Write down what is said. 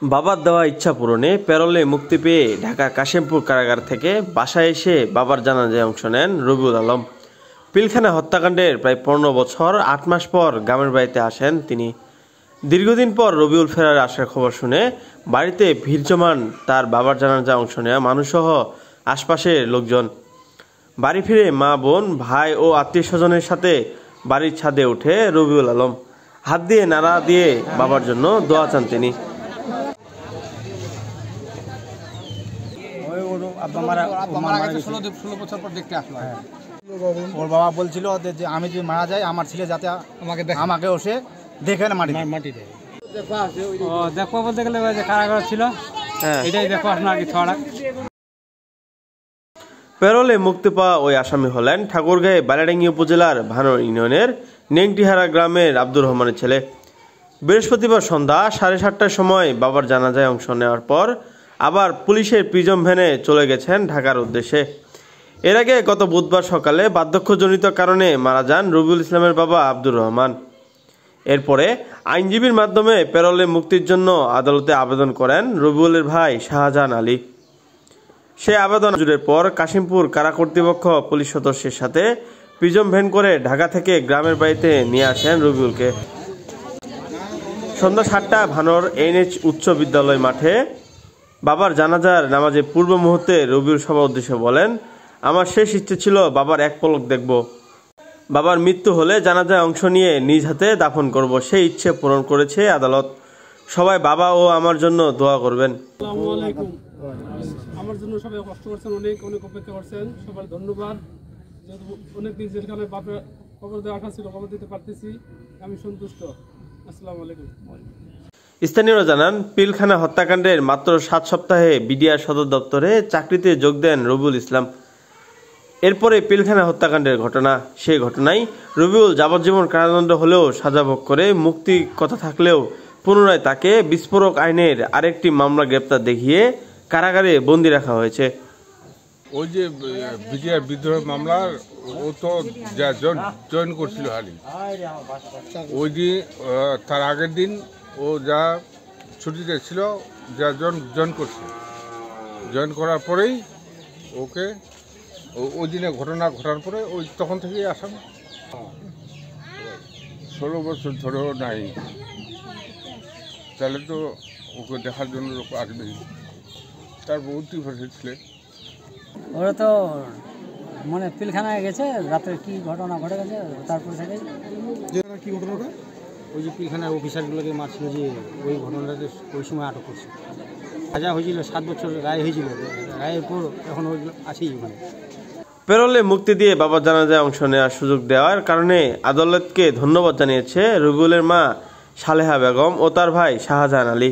বাবার দেওয়া ইচ্ছা পূরণে প্যারোলে মুক্তি পেয়ে ঢাকা কাশিমপুর কারাগার থেকে বাসায় এসে বাবার জানাজায় অংশ নেন রবিউল আলম। পিলখানা হত্যাকাণ্ডের প্রায় 15 বছর 8 মাস পর গ্রামের বাড়িতে আসেন তিনি। দীর্ঘদিন পর রবিউল ফেরার আসার খবর শুনে বাড়িতে ভিড় জমান তার বাবার জানাজায় অংশ নেওয়া মানুষসহ আশপাশের লোকজন। বাড়ি ফিরে মা, বোন, ভাই ও আত্মীয় স্বজনের সাথে বাড়ির ছাদে উঠে রবিউল আলম হাত দিয়ে নাড়া দিয়ে বাবার জন্য দোয়া চান তিনি। ওর বাবা বলছিল যে আমি যদি মারা যাই আমার ছেলে যাতে আমাকে ওসে দেখে না মাটি দেয়। দেখো বলতে গেলে কারাগার ছিল, এটাই দেখো আপনার কি ছড়া। প্যারোলে মুক্তি পাওয়া ওই আসামি হলেন ঠাকুরগাঁও বালিয়াডাঙ্গি উপজেলার ভানোর ইউনিয়নের নেংটিহারা গ্রামের আব্দুর রহমানের ছেলে। বৃহস্পতিবার সন্ধ্যা 7:30টার সময় বাবার জানাজায় অংশ নেওয়ার পর আবার পুলিশের প্রিজম ভ্যানে চলে গেছেন ঢাকার উদ্দেশ্যে। এর আগে গত বুধবার সকালে বার্ধক্যজনিত কারণে মারা যান রবিউল ইসলামের বাবা আব্দুর রহমান। এরপরে আইনজীবীর মাধ্যমে প্যারোলে মুক্তির জন্য আদালতে আবেদন করেন রবিউলের ভাই শাহজাহান আলী। সে আবেদন মঞ্জুরের পর কাশিমপুর কারা কর্তৃপক্ষ পুলিশ সদস্যের সাথে প্রিজম ভ্যান করে ঢাকা থেকে গ্রামের বাড়িতে নিয়ে আসেন রবিউলকে। সন্ধ্যা 7টা ভানোর NH উচ্চ বিদ্যালয় মাঠে বাবার জানাজার নামাজে পূর্ব মুহূর্তে রবিউল সবার উদ্দেশ্যে বলেন, আমার শেষ ইচ্ছে ছিল বাবার এক পলক দেখব। বাবার মৃত্যু হলে জানাজায় অংশ নিয়ে নিজ হাতে দাফন করব। সেই ইচ্ছে পূরণ করেছে আদালত। সবাই বাবা ও আমার জন্য দোয়া করবেন। আসসালামু আলাইকুম। আমার জন্য সবাই কষ্ট করছেন, অনেক অনেক অপেক্ষা করছেন, সবার ধন্যবাদ। যেহেতু অনেকদিন যেখানে বাপের খবর দেওয়ার আশা ছিল, খবর দিতে পারতেছি, আমি সন্তুষ্ট। আসসালামু আলাইকুম। স্থানীয়রা জানান, পিলখানা হত্যাকাণ্ডের মাত্র 7 সপ্তাহে বিডিআর সদর দপ্তরে চাকরিতে যোগ দেন রবিউল ইসলাম। এরপরে পিলখানা হত্যাকাণ্ডের ঘটনা। সেই ঘটনায় রবিউল যাবজ্জীবন কারাদণ্ড হলেও সাজা ভোগ করে মুক্তি কথা থাকলেও পুনরায় তাকে বিস্ফোরক আইনের আরেকটি মামলা গ্রেপ্তার দেখিয়ে কারাগারে বন্দী রাখা হয়েছে। ওই যে বিডিআর বিদ্রোহ মামলার ও তো যা জয়েন করছিল হালি, ওই দিন তার আগের দিন ও যা ছুটিতে ছিল, যা জয়েন করছে, জয়েন করার পরেই ওকে ওই দিনে ঘটনা ঘটার পরে ওই তখন থেকেই আসামি। 16 বছর ধরেও নাই, তাহলে তো ওকে দেখার জন্য লোক আসবেই। তার বহুতই ভাষা ছিল। ওরা তো মানে পিলখানায় গেছে, রাতে কি ঘটনা ঘটে গেছে তারপর থেকে কি ঘটনাটা? ওই যে পিলখানার অফিসারগুলোকে মারছিল, যে ওই ঘটনাটাতে ওই সময় আটক করছে। সাজা হয়েছিল 7 বছর, রায় হয়েছিল, রায়ের পর এখন ওইগুলো আছেই ওখানে। প্যারোলে মুক্তি দিয়ে বাবার জানাজায় অংশ নেওয়ার সুযোগ দেওয়ার কারণে আদালতকে ধন্যবাদ জানিয়েছে রবিউলের মা সালেহা বেগম ও তার ভাই শাহজাহান আলী।